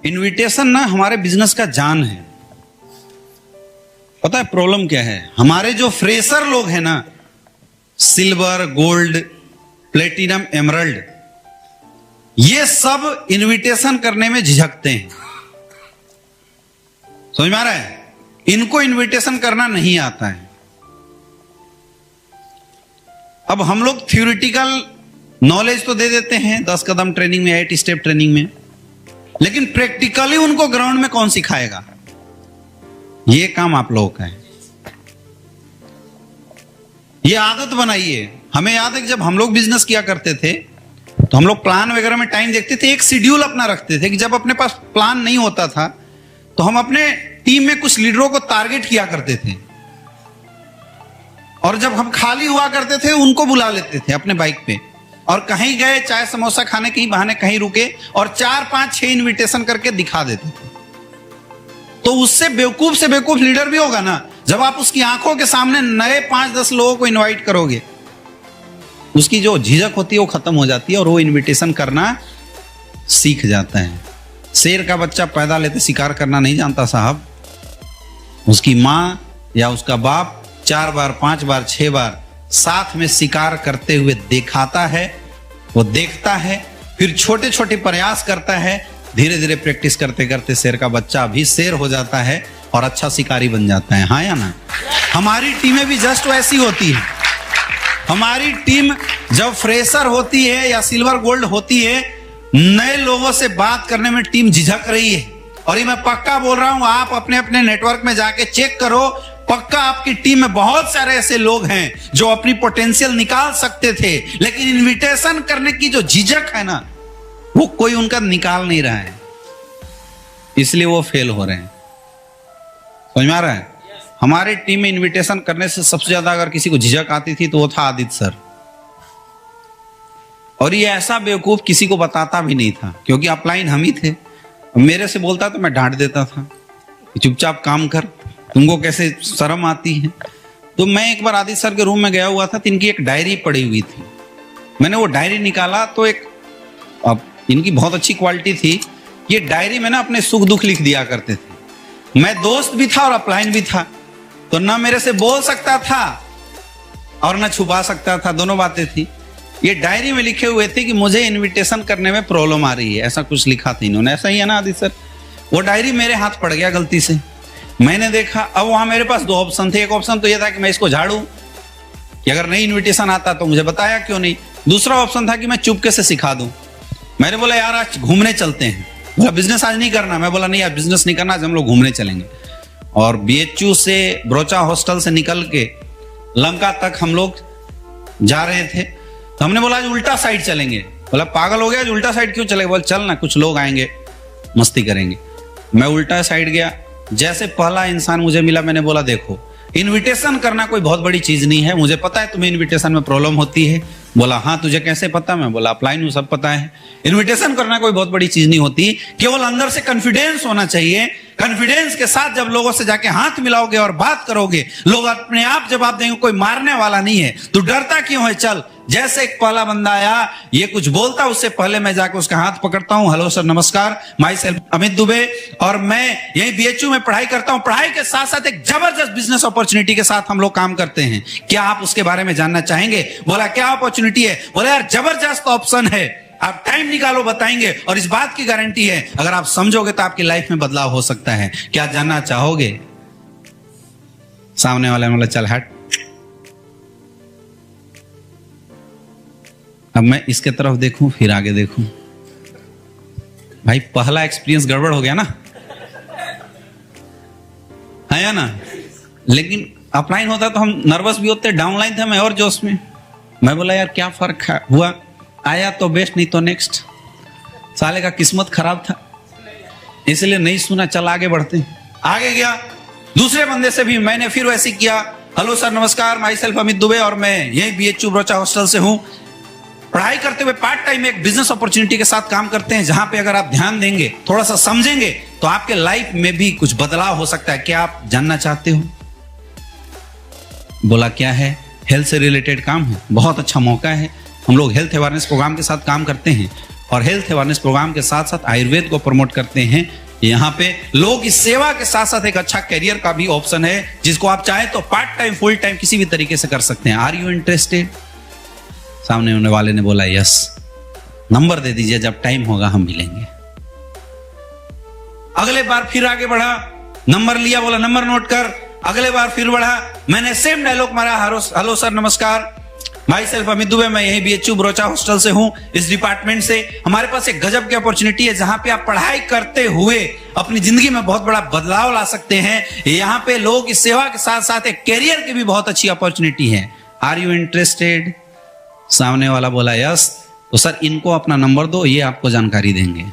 Invitation ना हमारे business का जान है। पता है प्रॉब्लम क्या है? हमारे जो फ्रेशर लोग हैं ना, सिल्वर, गोल्ड, प्लेटिनम, एमरल्ड, ये सब इनविटेशन करने में झिझकते हैं। समझ में आ रहा है? इनको इनविटेशन करना नहीं आता है। अब हम लोग थ्योरेटिकल नॉलेज तो दे देते हैं 10 कदम ट्रेनिंग में, 8 स्टेप ट्रेनिंग में, लेकिन प्रैक्टिकली उनको ग्राउंड में कौन सिखाएगा? ये काम आप लोगों का है। ये आदत बनाइए। हमें याद है कि जब हम लोग बिजनेस किया करते थे तो हम लोग प्लान वगैरह में टाइम देखते थे, एक शेड्यूल अपना रखते थे कि जब अपने पास प्लान नहीं होता था तो हम अपने टीम में कुछ लीडरों को टारगेट किया करते थे, और जब हम खाली हुआ करते थे उनको बुला लेते थे अपने बाइक पे, और कहीं गए चाय समोसा खाने के बहाने कहीं रुके और 4, 5, 6 इनविटेशन करके दिखा देते थे। तो उससे बेवकूफ से बेवकूफ लीडर भी होगा ना, जब आप उसकी आंखों के सामने नए 5-10 लोगों को इनवाइट करोगे, उसकी जो झिझक होती है वो खत्म हो जाती है और वो इनविटेशन करना सीख जाता है। शेर का बच्चा पैदा लेते शिकार करना नहीं जानता साहब। उसकी मां या उसका बाप 4 बार, 5 बार, 6 बार साथ में शिकार करते हुए दिखाता है, वो देखता है, फिर छोटे छोटे प्रयास करता है, धीरे धीरे प्रैक्टिस करते करते शेर का बच्चा भी शेर हो जाता है और अच्छा शिकारी बन जाता है। हाँ या ना? हमारी टीमें भी जस्ट वैसी होती है। हमारी टीम जब फ्रेशर होती है या सिल्वर गोल्ड होती है, नए लोगों से बात करने में टीम झिझक रही है। और ये मैं पक्का बोल रहा हूं, आप अपने अपने नेटवर्क में जाके चेक करो, पक्का आपकी टीम में बहुत सारे ऐसे लोग हैं जो अपनी पोटेंशियल निकाल सकते थे, लेकिन इनविटेशन करने की जो झिझक है ना, वो कोई उनका निकाल नहीं रहा है, इसलिए वो फेल हो रहे हैं। समझ में आ रहा है? हमारी टीम में इनविटेशन करने से सबसे ज्यादा अगर किसी को झिझक आती थी तो वो था आदित्य सर। और ये ऐसा बेवकूफ किसी को बताता भी नहीं था, क्योंकि अपलाइन हम ही थे। मेरे से बोलता तो मैं डांट देता था, चुपचाप काम कर, तुमको कैसे शर्म आती है। तो मैं एक बार आदित्य सर के रूम में गया हुआ था, तो इनकी एक डायरी पड़ी हुई थी। मैंने वो डायरी निकाला तो एक, अब इनकी बहुत अच्छी क्वालिटी थी, ये डायरी में ना अपने सुख दुख लिख दिया करते थे। मैं दोस्त भी था और अपलाइन भी था, तो ना मेरे से बोल सकता था और ना छुपा सकता था, दोनों बातें थी। ये डायरी में लिखे हुए थे कि मुझे इनविटेशन करने में प्रॉब्लम आ रही है, ऐसा कुछ लिखा था इन्होंने। ऐसा ही है ना आदित्य सर? वो डायरी मेरे हाथ पड़ गया गलती से। मैंने देखा, अब वहां मेरे पास 2 ऑप्शन थे। एक ऑप्शन तो यह था कि मैं इसको झाड़ू, कि अगर नहीं इनविटेशन आता तो मुझे बताया क्यों नहीं। दूसरा ऑप्शन था कि मैं चुपके से सिखा दूं। मैंने बोला यार आज घूमने चलते हैं। बोला बिजनेस आज नहीं करना। मैं बोला नहीं यार बिजनेस नहीं करना, आज हम लोग घूमने चलेंगे। और BHU से ब्रोचा हॉस्टल से निकल के लंका तक हम लोग जा रहे थे, तो हमने बोला आज उल्टा साइड चलेंगे। बोला पागल हो गया, आज उल्टा साइड क्यों चलेगा? बोला चल ना, कुछ लोग आएंगे, मस्ती करेंगे। मैं उल्टा साइड गया। जैसे पहला इंसान मुझे मिला, मैंने बोला देखो इनविटेशन करना कोई बहुत बड़ी चीज नहीं है, मुझे पता है तुम्हें इनविटेशन में प्रॉब्लम होती है। बोला हाँ तुझे कैसे पता? मैं बोला अपलाइन हूं, सब पता है। इनविटेशन करना कोई बहुत बड़ी चीज नहीं होती, केवल अंदर से कॉन्फिडेंस होना चाहिए। कॉन्फिडेंस के साथ जब लोगों से जाके हाथ मिलाओगे और बात करोगे, लोग अपने आप जवाब देंगे, कोई मारने वाला नहीं है। तू डरता क्यों है? चल। जैसे एक पहला बंदा आया, ये कुछ बोलता, उससे पहले मैं जाके उसका हाथ पकड़ता हूं। हेलो सर, नमस्कार, माई सेल्फ अमित दुबे, और मैं यही BHU में पढ़ाई करता हूं। पढ़ाई के साथ साथ एक जबरदस्त बिजनेस अपॉर्चुनिटी के साथ हम लोग काम करते हैं, क्या आप उसके बारे में जानना चाहेंगे? बोला क्या अपॉर्चुनिटी है? बोला यार जबरदस्त ऑप्शन है, आप टाइम निकालो, बताएंगे, और इस बात की गारंटी है अगर आप समझोगे तो आपकी लाइफ में बदलाव हो सकता है। क्या जानना चाहोगे? सामने वाले ने बोला चल हट। अब मैं इसके तरफ देखूं, फिर आगे देखूं। भाई पहला एक्सपीरियंस गड़बड़ हो गया ना, है या ना? लेकिन अपलाइन होता तो हम नर्वस भी होते, डाउनलाइन थे मैं और जोश में। मैं बोला यार क्या फर्क हुआ, आया तो बेस्ट, नहीं तो नेक्स्ट। साले का किस्मत खराब था, इसलिए नहीं सुना, चल आगे बढ़ते। आगे गया, दूसरे बंदे से भी मैंने फिर वैसे किया। हेलो सर, नमस्कार, माई सेल्फ अमित दुबे, और मैं यही BHU ब्रोचा हॉस्टल से हूं। पढ़ाई करते हुए पार्ट टाइम एक बिजनेस अपॉर्चुनिटी के साथ काम करते हैं, जहां पे अगर आप ध्यान देंगे, थोड़ा सा समझेंगे, तो आपके लाइफ में भी कुछ बदलाव हो सकता है। क्या आप जानना चाहते हो? बोला क्या है? हेल्थ से रिलेटेड काम है, बहुत अच्छा मौका है। हम लोग हेल्थ अवेयरनेस प्रोग्राम के साथ काम करते हैं और हेल्थ अवेयरनेस प्रोग्राम के साथ साथ आयुर्वेद को प्रमोट करते हैं। यहाँ पे लोग इस सेवा के साथ साथ एक अच्छा करियर का भी ऑप्शन है, जिसको आप चाहे तो पार्ट टाइम फुल टाइम किसी भी तरीके से कर सकते हैं। Are you interested? सामने होने वाले ने बोला यस। नंबर दे दीजिए, जब टाइम होगा हम मिलेंगे। अगले बार फिर आगे बढ़ा, नंबर लिया, बोला नंबर नोट कर। अगले बार फिर बढ़ा, मैंने सेम डायलॉग मारा, हेलो सर नमस्कार, माई सेल्फ अमित दुबे, मैं यही BHU बरोचा हॉस्टल से हूं, इस डिपार्टमेंट से। हमारे पास एक गजब की अपॉर्चुनिटी है जहां पे आप पढ़ाई करते हुए अपनी जिंदगी में बहुत बड़ा बदलाव ला सकते हैं। यहाँ पे लोग इस सेवा के साथ साथ एक कैरियर की भी बहुत अच्छी अपॉर्चुनिटी है। Are you interested? सामने वाला बोला यस। तो सर इनको अपना नंबर दो, ये आपको जानकारी देंगे।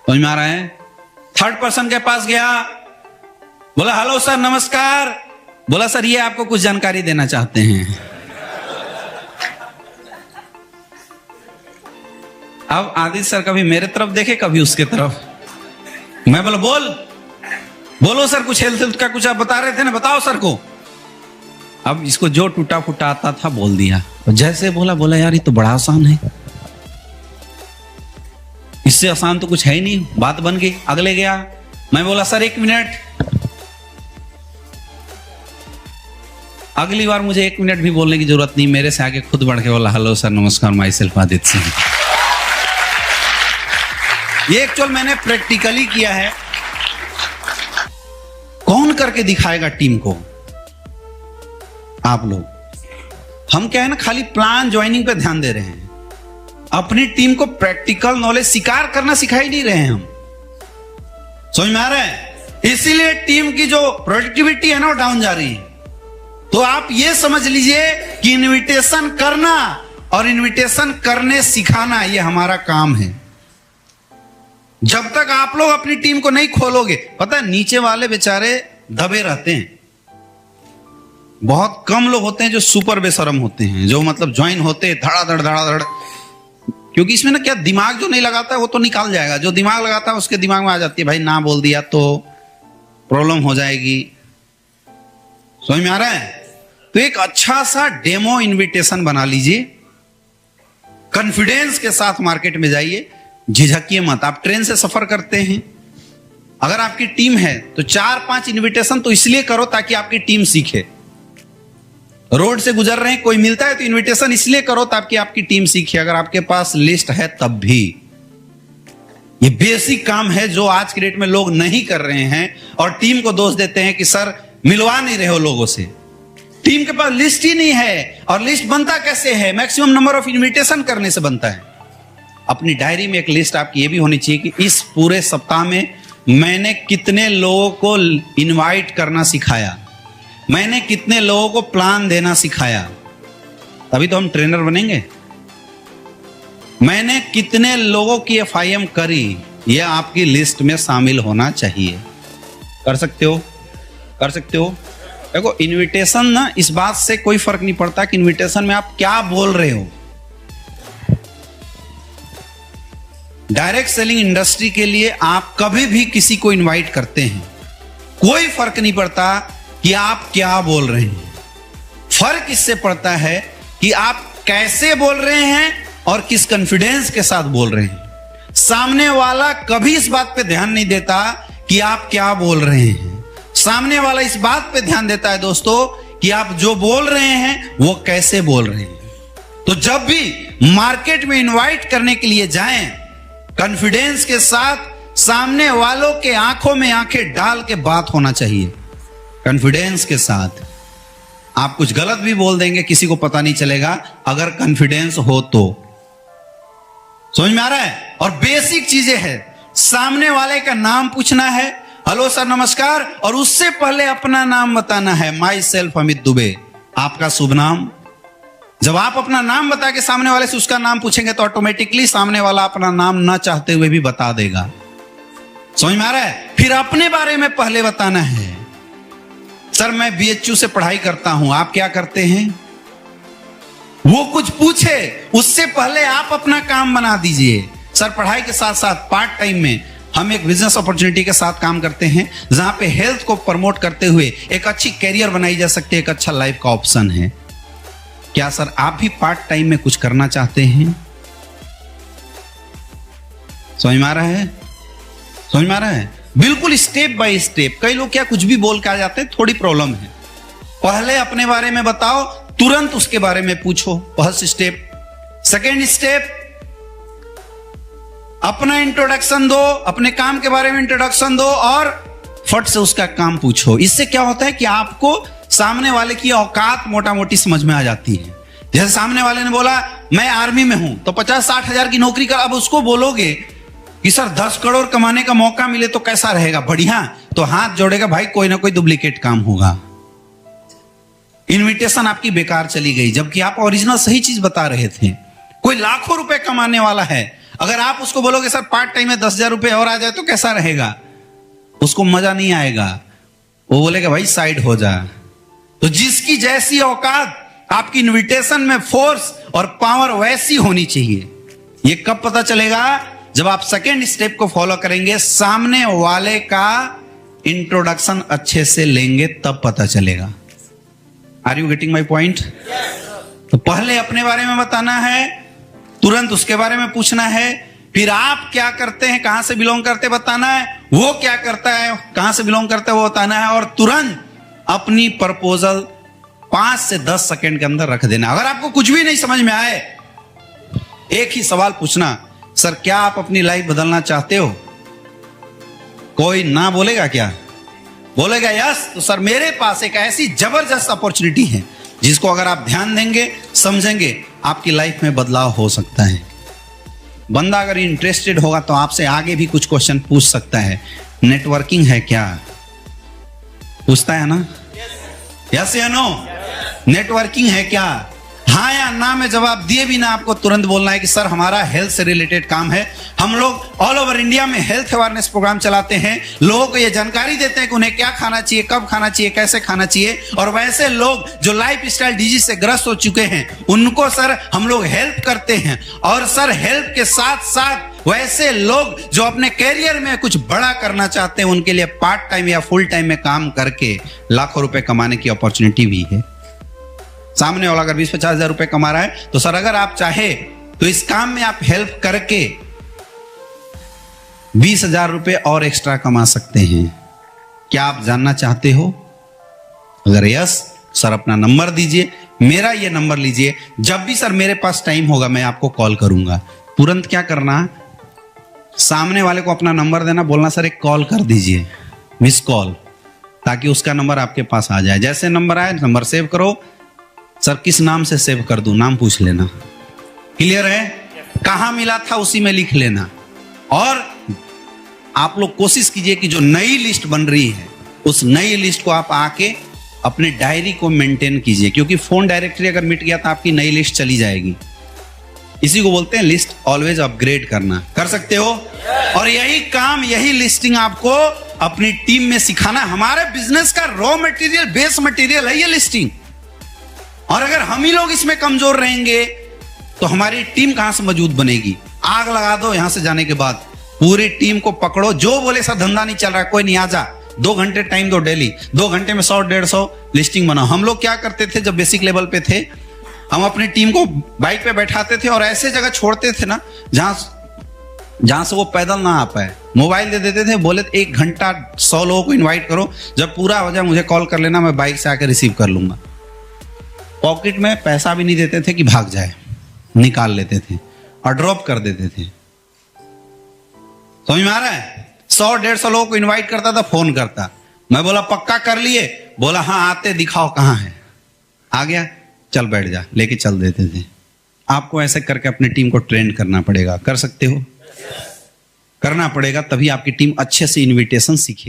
समझ में आ रहा है? थर्ड पर्सन के पास गया, बोला हेलो सर नमस्कार, बोला सर ये आपको कुछ जानकारी देना चाहते हैं। अब आदित्य सर कभी मेरे तरफ देखे, कभी उसके तरफ। मैं बोला बोलो सर, कुछ हेल्थ का कुछ आप बता रहे थे ना, बताओ सर को। अब इसको जो टूटा फूटा आता था बोल दिया। जैसे बोला यार ये तो बड़ा आसान है, इससे आसान तो कुछ है ही नहीं। बात बन गई। अगले गया, मैं बोला सर 1 मिनट। अगली बार मुझे 1 मिनट भी बोलने की जरूरत नहीं, मेरे से आगे खुद बढ़ के बोला हेलो सर नमस्कार, माई सेल्फ आदित्य सिंह। ये एक्चुअल मैंने प्रैक्टिकली किया है। कौन करके दिखाएगा टीम को? आप लोग। हम क्या है ना, खाली प्लान ज्वाइनिंग पे ध्यान दे रहे हैं, अपनी टीम को प्रैक्टिकल नॉलेज शिकार करना सिखा ही नहीं रहे हैं हम। समझ में आ रहा है? इसीलिए टीम की जो प्रोडक्टिविटी है ना वो डाउन जा रही है। तो आप ये समझ लीजिए कि इनविटेशन करना और इनविटेशन करने सिखाना ये हमारा काम है। जब तक आप लोग अपनी टीम को नहीं खोलोगे, पता है नीचे वाले बेचारे दबे रहते हैं। बहुत कम लोग होते हैं जो सुपर बेशरम होते हैं, जो मतलब ज्वाइन होते हैं धड़ाधड़। क्योंकि इसमें ना क्या, दिमाग जो नहीं लगाता है वो तो निकाल जाएगा, जो दिमाग लगाता है उसके दिमाग में आ जाती है भाई ना बोल दिया तो प्रॉब्लम हो जाएगी। समझ में आ रहा है? तो एक अच्छा सा डेमो इनविटेशन बना लीजिए, कॉन्फिडेंस के साथ मार्केट में जाइए, झिझकिए मत। आप ट्रेन से सफर करते हैं, अगर आपकी टीम है तो 4-5 इनविटेशन तो इसलिए करो ताकि आपकी टीम सीखे। रोड से गुजर रहे हैं, कोई मिलता है तो इनविटेशन इसलिए करो ताकि आपकी टीम सीखे। अगर आपके पास लिस्ट है तब भी। ये बेसिक काम है जो आज की डेट में लोग नहीं कर रहे हैं और टीम को दोष देते हैं कि सर मिलवा नहीं रहे हो लोगों से। टीम के पास लिस्ट ही नहीं है, और लिस्ट बनता कैसे है? मैक्सिमम नंबर ऑफ इनविटेशन करने से बनता है। अपनी डायरी में एक लिस्ट आपकी ये भी होनी चाहिए कि इस पूरे सप्ताह में मैंने कितने लोगों को इनवाइट करना सिखाया, मैंने कितने लोगों को प्लान देना सिखाया, तभी तो हम ट्रेनर बनेंगे। मैंने कितने लोगों की FIM करी, यह आपकी लिस्ट में शामिल होना चाहिए। कर सकते हो? देखो इनविटेशन ना, इस बात से कोई फर्क नहीं पड़ता कि इनविटेशन में आप क्या बोल रहे हो। डायरेक्ट सेलिंग इंडस्ट्री के लिए आप कभी भी किसी को इनवाइट करते हैं, कोई फर्क नहीं पड़ता कि आप क्या बोल रहे हैं। फर्क इससे पड़ता है कि आप कैसे बोल रहे हैं और किस कॉन्फिडेंस के साथ बोल रहे हैं। सामने वाला कभी इस बात पे ध्यान नहीं देता कि आप क्या बोल रहे हैं। सामने वाला इस बात पे ध्यान देता है दोस्तों कि आप जो बोल रहे हैं वो कैसे बोल रहे हैं। तो जब भी मार्केट में इनवाइट करने के लिए जाएं, कॉन्फिडेंस के साथ सामने वालों के आंखों में आंखें डाल के बात होना चाहिए। कॉन्फिडेंस के साथ आप कुछ गलत भी बोल देंगे, किसी को पता नहीं चलेगा अगर कॉन्फिडेंस हो तो। समझ में आ रहा है? और बेसिक चीजें हैं, सामने वाले का नाम पूछना है, हेलो सर नमस्कार, और उससे पहले अपना नाम बताना है, माई सेल्फ अमित दुबे, आपका शुभ नाम। जब आप अपना नाम बता के सामने वाले से उसका नाम पूछेंगे तो ऑटोमेटिकली सामने वाला अपना नाम ना चाहते हुए भी बता देगा। समझ में आ रहा है? फिर अपने बारे में पहले बताना है, सर मैं BHU से पढ़ाई करता हूं, आप क्या करते हैं? वो कुछ पूछे उससे पहले आप अपना काम बना दीजिए। सर पढ़ाई के साथ साथ पार्ट टाइम में हम एक बिजनेस अपॉर्चुनिटी के साथ काम करते हैं जहां पे हेल्थ को प्रमोट करते हुए एक अच्छी कैरियर बनाई जा सकती है, एक अच्छा लाइफ का ऑप्शन है। क्या सर आप भी पार्ट टाइम में कुछ करना चाहते हैं? समझ में आ रहा है? समझ में आ रहा है? बिल्कुल स्टेप बाय स्टेप। कई लोग क्या कुछ भी बोल के आ जाते हैं, थोड़ी प्रॉब्लम है। पहले अपने बारे में बताओ, तुरंत उसके बारे में पूछो, फर्स्ट स्टेप। सेकेंड स्टेप, अपना इंट्रोडक्शन दो, अपने काम के बारे में इंट्रोडक्शन दो और फट से उसका काम पूछो। इससे क्या होता है कि आपको सामने वाले की औकात मोटा मोटी समझ में आ जाती है। जैसे सामने वाले ने बोला मैं आर्मी में हूं, तो 50-60 हजार की नौकरी कर, अब उसको बोलोगे कि सर 10 करोड़ कमाने का मौका मिले तो कैसा रहेगा? बढ़िया। तो हाथ जोड़ेगा, भाई कोई ना कोई डुप्लीकेट काम होगा। इनविटेशन आपकी बेकार चली गई, जबकि आप ओरिजिनल सही चीज बता रहे थे। कोई लाखों रुपए कमाने वाला है, अगर आप उसको बोलोगे सर पार्ट टाइम में 10,000 रुपए और आ जाए तो कैसा रहेगा? उसको मजा नहीं आएगा, वो बोलेगा भाई साइड हो जा। तो जिसकी जैसी औकात, आपकी इनविटेशन में फोर्स और पावर वैसी होनी चाहिए। ये कब पता चलेगा? जब आप सेकेंड स्टेप को फॉलो करेंगे, सामने वाले का इंट्रोडक्शन अच्छे से लेंगे, तब पता चलेगा। Are you getting my point? तो पहले अपने बारे में बताना है, तुरंत उसके बारे में पूछना है, फिर आप क्या करते हैं, कहां से बिलोंग करते बताना है, वो क्या करता है, कहां से बिलोंग करता है वो बताना है, और तुरंत अपनी प्रपोजल 5 से 10 सेकंड के अंदर रख देना। अगर आपको कुछ भी नहीं समझ में आए, एक ही सवाल पूछना, सर क्या आप अपनी लाइफ बदलना चाहते हो? कोई ना बोलेगा क्या? बोलेगा यस। तो सर मेरे पास एक ऐसी जबरदस्त अपॉर्चुनिटी है जिसको अगर आप ध्यान देंगे, समझेंगे, आपकी लाइफ में बदलाव हो सकता है। बंदा अगर इंटरेस्टेड होगा तो आपसे आगे भी कुछ क्वेश्चन पूछ सकता है। नेटवर्किंग है क्या? पूछता है ना? यस या नो? नेटवर्किंग है क्या? हाँ या ना में जवाब दिए बिना आपको तुरंत बोलना है कि सर हमारा हेल्थ से रिलेटेड काम है। हम लोग ऑल ओवर इंडिया में हेल्थ अवेयरनेस प्रोग्राम चलाते हैं, लोगों को ये जानकारी देते हैं कि उन्हें क्या खाना चाहिए, कब खाना चाहिए, कैसे खाना चाहिए, और वैसे लोग जो लाइफ स्टाइल डिजीज से ग्रस्त हो चुके हैं उनको सर हम लोग हेल्प करते हैं। और सर हेल्प के साथ साथ वैसे लोग जो अपने कैरियर में कुछ बड़ा करना चाहते हैं उनके लिए पार्ट टाइम या फुल टाइम में काम करके लाखों रुपए कमाने की अपॉर्चुनिटी भी है। सामने वाला अगर 20-50 हजार रुपए कमा रहा है तो सर अगर आप चाहे तो इस काम में आप हेल्प करके 20,000 रुपए और एक्स्ट्रा कमा सकते हैं। क्या आप जानना चाहते हो? अगर यस, सर अपना नंबर दीजिए, मेरा ये नंबर लीजिए, जब भी सर मेरे पास टाइम होगा मैं आपको कॉल करूंगा। तुरंत क्या करना, सामने वाले को अपना नंबर देना, बोलना सर एक कॉल कर दीजिए, मिस कॉल, ताकि उसका नंबर आपके पास आ जाए। जैसे नंबर आए नंबर सेव करो। सर किस नाम से सेव कर दूं? नाम पूछ लेना। क्लियर है? कहां मिला था उसी में लिख लेना। और आप लोग कोशिश कीजिए कि जो नई लिस्ट बन रही है उस नई लिस्ट को आप आके अपने डायरी को मेंटेन कीजिए, क्योंकि फोन डायरेक्टरी अगर मिट गया तो आपकी नई लिस्ट चली जाएगी। इसी को बोलते हैं लिस्ट ऑलवेज अपग्रेड करना। कर सकते हो? और यही काम, यही लिस्टिंग आपको अपनी टीम में सिखाना। हमारे बिजनेस का रॉ मटेरियल, बेस मटेरियल है ये लिस्टिंग। और अगर हम ही लोग इसमें कमजोर रहेंगे तो हमारी टीम कहां से मजबूत बनेगी? आग लगा दो यहां से जाने के बाद, पूरी टीम को पकड़ो, जो बोले सर धंधा नहीं चल रहा है, कोई नहीं, आ जा, 2 घंटे टाइम दो डेली, 2 घंटे में 100-150 लिस्टिंग बनाओ। हम लोग क्या करते थे जब बेसिक लेवल पे थे, हम अपनी टीम को बाइक पे बैठाते थे और ऐसे जगह छोड़ते थे ना जहां से वो पैदल ना आ पाए। मोबाइल दे देते थे, बोले 1 घंटा 100 लोगों को इन्वाइट करो, जब पूरा हो जाए मुझे कॉल कर लेना, मैं बाइक से आकर रिसीव कर लूंगा। पॉकेट में पैसा भी नहीं देते थे कि भाग जाए, निकाल लेते थे और ड्रॉप कर देते थे। समझ में आ रहा है? 100-150 लोगों को इनवाइट करता था, फोन करता, मैं बोला पक्का कर लिए? बोला हाँ आते, दिखाओ कहां है। आ गया, चल बैठ जा, लेके चल देते थे। आपको ऐसे करके अपनी टीम को ट्रेन करना पड़ेगा। कर सकते हो? करना पड़ेगा, तभी आपकी टीम अच्छे से इनविटेशन सीखे।